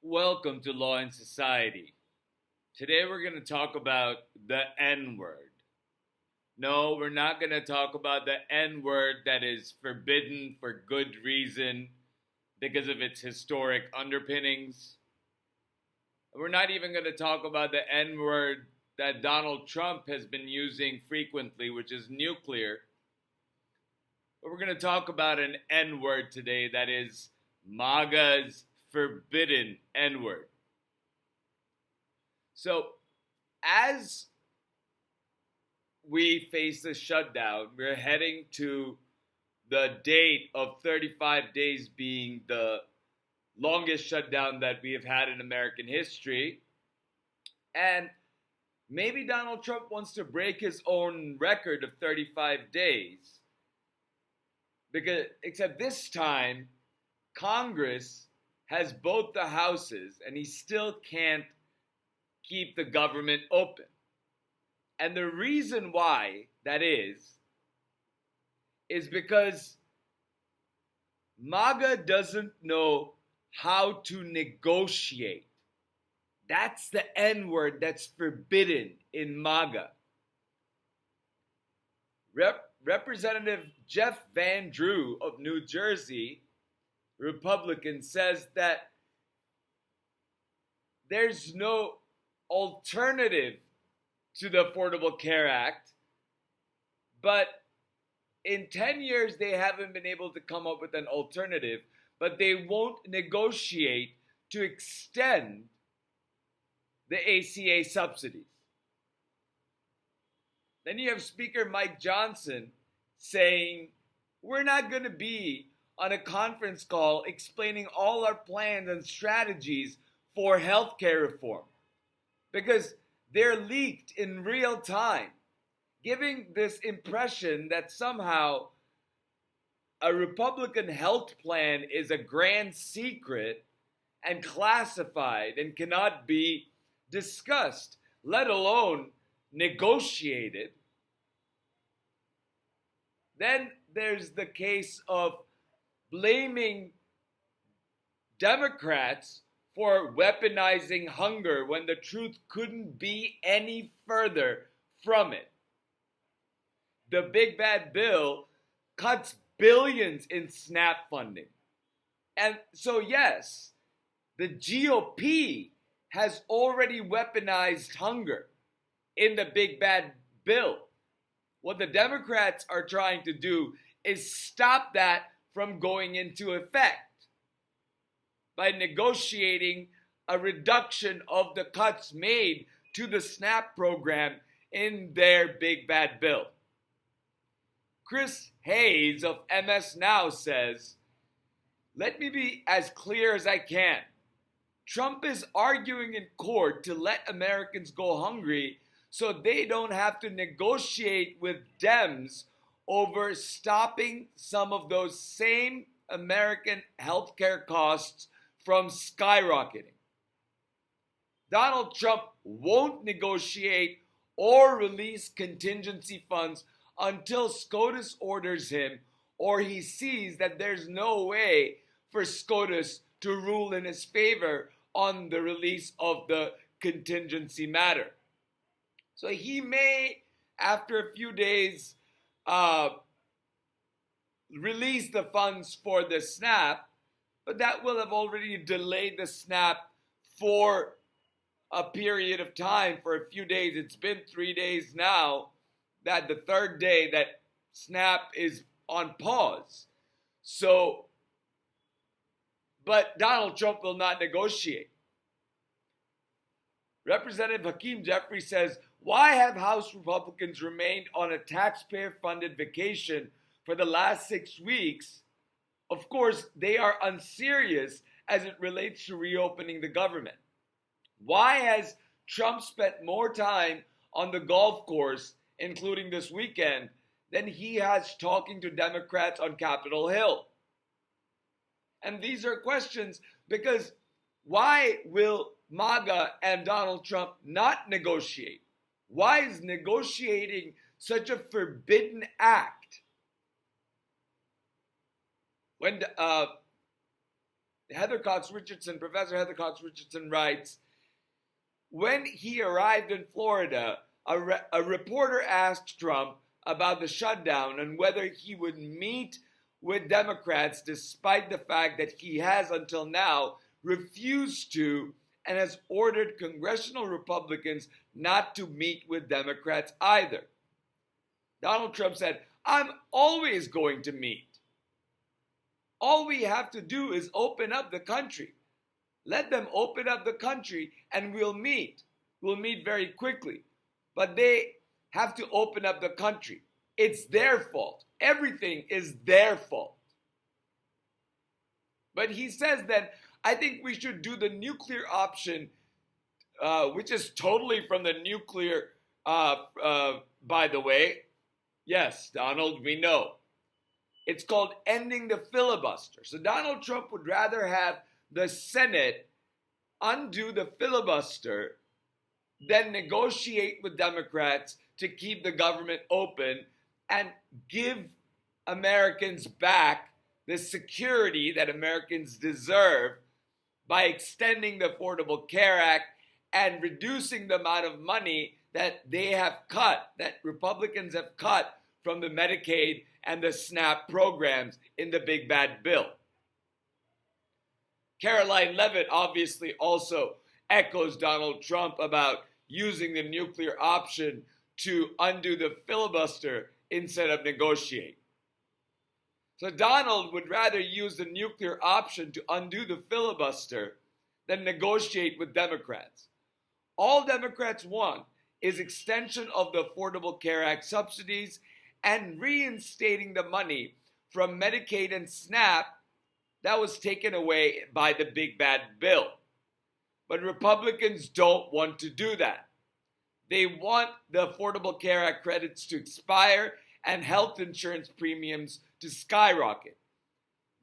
Welcome to Law and Society. Today we're going to talk about the N word. No, we're not going to talk about the N word that is forbidden for good reason because of its historic underpinnings. We're not even going to talk about the N word that Donald Trump has been using frequently, which is nuclear. But we're going to talk about an N word today that is MAGA's forbidden N word. So, as we face the shutdown, we're heading to the date of 35 days being the longest shutdown that we have had in American history. And maybe Donald Trump wants to break his own record of 35 days. Except this time, Congress has both the houses and he still can't keep the government open. And the reason why that is because MAGA doesn't know how to negotiate. That's the N word that's forbidden in MAGA. Representative Jeff Van Drew of New Jersey, Republican, says that there's no alternative to the Affordable Care Act, but in 10 years they haven't been able to come up with an alternative, but they won't negotiate to extend the ACA subsidies. Then you have Speaker Mike Johnson saying, we're not going to be on a conference call explaining all our plans and strategies for healthcare reform because they're leaked in real time, giving this impression that somehow a Republican health plan is a grand secret and classified and cannot be discussed, let alone negotiated. Then there's the case of blaming Democrats for weaponizing hunger when the truth couldn't be any further from it. The big bad bill cuts billions in SNAP funding. And so yes, the GOP has already weaponized hunger in the big bad bill. What the Democrats are trying to do is stop that from going into effect by negotiating a reduction of the cuts made to the SNAP program in their big bad bill. Chris Hayes of MS Now says, let me be as clear as I can. Trump is arguing in court to let Americans go hungry so they don't have to negotiate with Dems over stopping some of those same American healthcare costs from skyrocketing. Donald Trump won't negotiate or release contingency funds until SCOTUS orders him or he sees that there's no way for SCOTUS to rule in his favor on the release of the contingency matter. So he may, after a few days, release the funds for the SNAP, but that will have already delayed the SNAP for a period of time, for a few days. It's been 3 days now, that the third day that SNAP is on pause. So, but Donald Trump will not negotiate. Representative Hakeem Jeffrey says, why have House Republicans remained on a taxpayer-funded vacation for the last 6 weeks? Of course, they are unserious as it relates to reopening the government. Why has Trump spent more time on the golf course, including this weekend, than he has talking to Democrats on Capitol Hill? And these are questions because why will MAGA and Donald Trump not negotiate? Why is negotiating such a forbidden act? When Professor Heather Cox Richardson writes, when he arrived in Florida, a reporter asked Trump about the shutdown and whether he would meet with Democrats despite the fact that he has until now refused to and has ordered congressional Republicans not to meet with Democrats either. Donald Trump said, I'm always going to meet. All we have to do is open up the country. Let them open up the country and we'll meet. We'll meet very quickly. But they have to open up the country. It's their fault. Everything is their fault. But he says that I think we should do the nuclear option, which is totally from the nuclear, by the way. Yes, Donald, we know. It's called ending the filibuster. So Donald Trump would rather have the Senate undo the filibuster than negotiate with Democrats to keep the government open and give Americans back the security that Americans deserve by extending the Affordable Care Act and reducing the amount of money that they have cut, that Republicans have cut from the Medicaid and the SNAP programs in the big bad bill. Caroline Leavitt obviously also echoes Donald Trump about using the nuclear option to undo the filibuster instead of negotiate. So Donald would rather use the nuclear option to undo the filibuster than negotiate with Democrats. All Democrats want is extension of the Affordable Care Act subsidies and reinstating the money from Medicaid and SNAP that was taken away by the big bad bill. But Republicans don't want to do that. They want the Affordable Care Act credits to expire and health insurance premiums to skyrocket.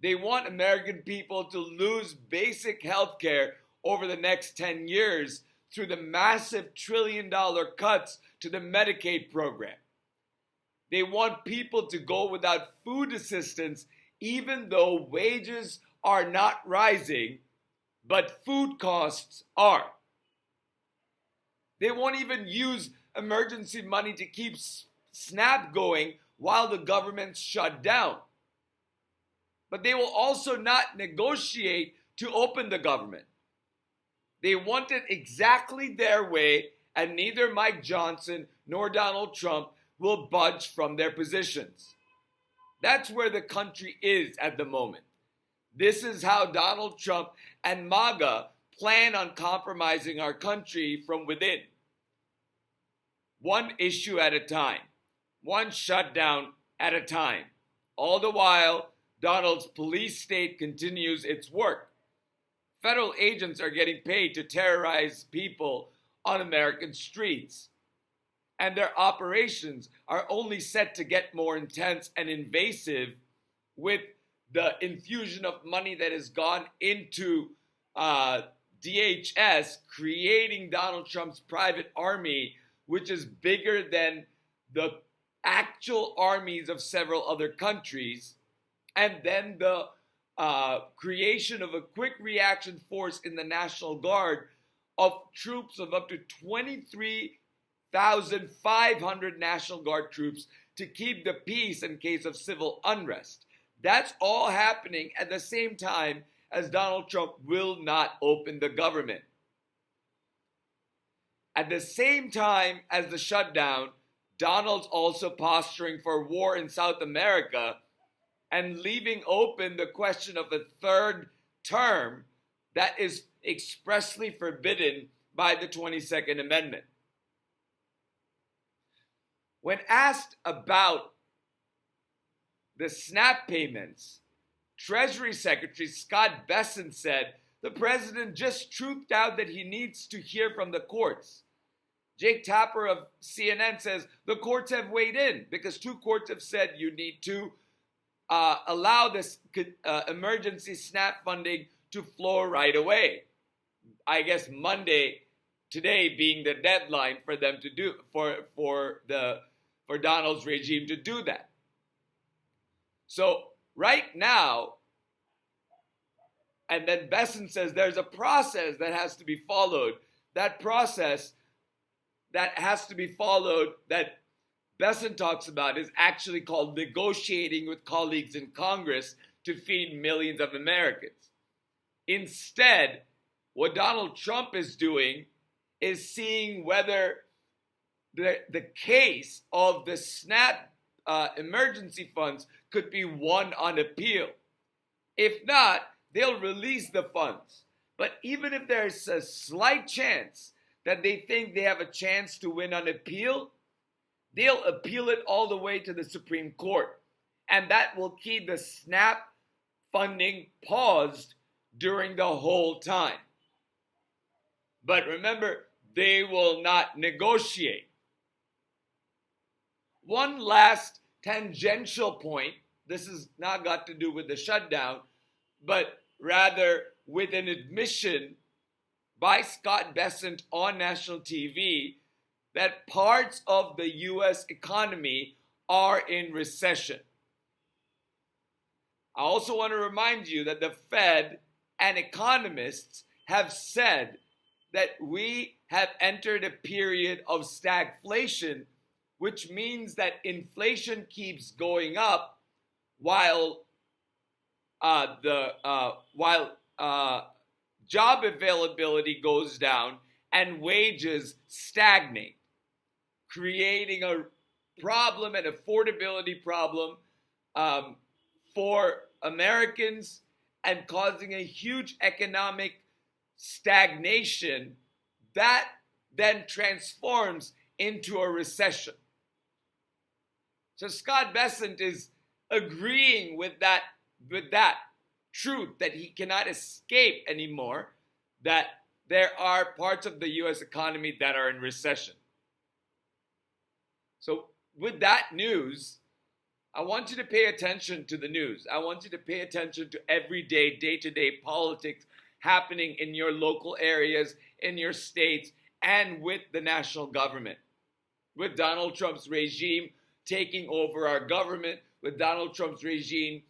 They want American people to lose basic health care over the next 10 years through the massive trillion-dollar cuts to the Medicaid program. They want people to go without food assistance even though wages are not rising, but food costs are. They won't even use emergency money to keep SNAP going while the government's shut down. But they will also not negotiate to open the government. They want it exactly their way, and neither Mike Johnson nor Donald Trump will budge from their positions. That's where the country is at the moment. This is how Donald Trump and MAGA plan on compromising our country from within. One issue at a time, one shutdown at a time. All the while, Donald's police state continues its work. Federal agents are getting paid to terrorize people on American streets. And their operations are only set to get more intense and invasive with the infusion of money that has gone into DHS, creating Donald Trump's private army, which is bigger than the actual armies of several other countries, and then the creation of a quick reaction force in the National Guard of troops of up to 23,500 National Guard troops to keep the peace in case of civil unrest. That's all happening at the same time as Donald Trump will not open the government. At the same time as the shutdown, Donald's also posturing for war in South America and leaving open the question of a third term that is expressly forbidden by the 22nd Amendment. When asked about the SNAP payments, Treasury Secretary Scott Bessent said the president just truthed out that he needs to hear from the courts. Jake Tapper of CNN says the courts have weighed in because two courts have said you need to allow this emergency SNAP funding to flow right away. I guess Monday, today being the deadline for them to do for Donald's regime to do that. So right now, And then Besant says there's a process that has to be followed. That process that has to be followed, that Besant talks about, is actually called negotiating with colleagues in Congress to feed millions of Americans. Instead, what Donald Trump is doing is seeing whether the case of the SNAP emergency funds could be won on appeal. If not, they'll release the funds. But even if there's a slight chance that they think they have a chance to win on appeal, they'll appeal it all the way to the Supreme Court. And that will keep the SNAP funding paused during the whole time. But remember, they will not negotiate. One last tangential point, this has not got to do with the shutdown, but rather with an admission by Scott Bessent on national TV that parts of the US economy are in recession. I also want to remind you that the Fed and economists have said that we have entered a period of stagflation, which means that inflation keeps going up while job availability goes down and wages stagnate, creating a problem, an affordability problem for Americans and causing a huge economic stagnation that then transforms into a recession. So Scott Bessent is agreeing with that truth that he cannot escape anymore, that there are parts of the US economy that are in recession. So with that news, I want you to pay attention to the news. I want you to pay attention to everyday, day-to-day politics happening in your local areas, in your states, and with the national government. With Donald Trump's regime taking over our government, with Donald Trump's regime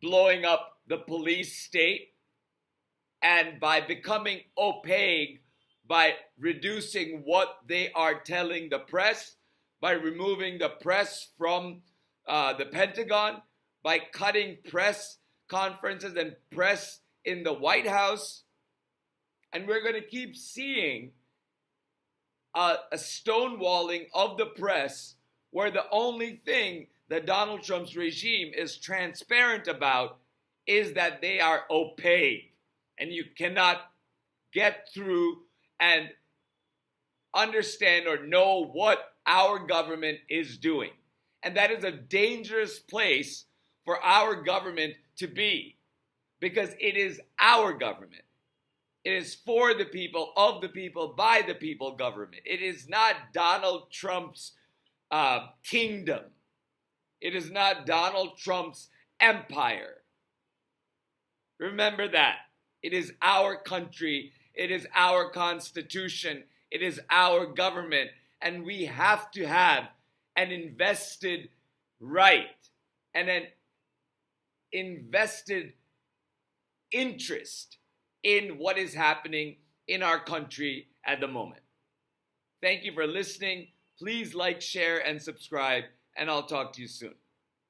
blowing up the police state, and by becoming opaque, by reducing what they are telling the press, by removing the press from the Pentagon, by cutting press conferences and press in the White House. And we're going to keep seeing a stonewalling of the press, where the only thing that Donald Trump's regime is transparent about is that they are opaque, and you cannot get through and understand or know what our government is doing. And that is a dangerous place for our government to be, because it is our government. It is for the people, of the people, by the people government. It is not Donald Trump's kingdom. It is not Donald Trump's empire. Remember that. It is our country. It is our constitution. It is our government. And we have to have an invested right and an invested interest in what is happening in our country at the moment. Thank you for listening. Please like, share, and subscribe, and I'll talk to you soon.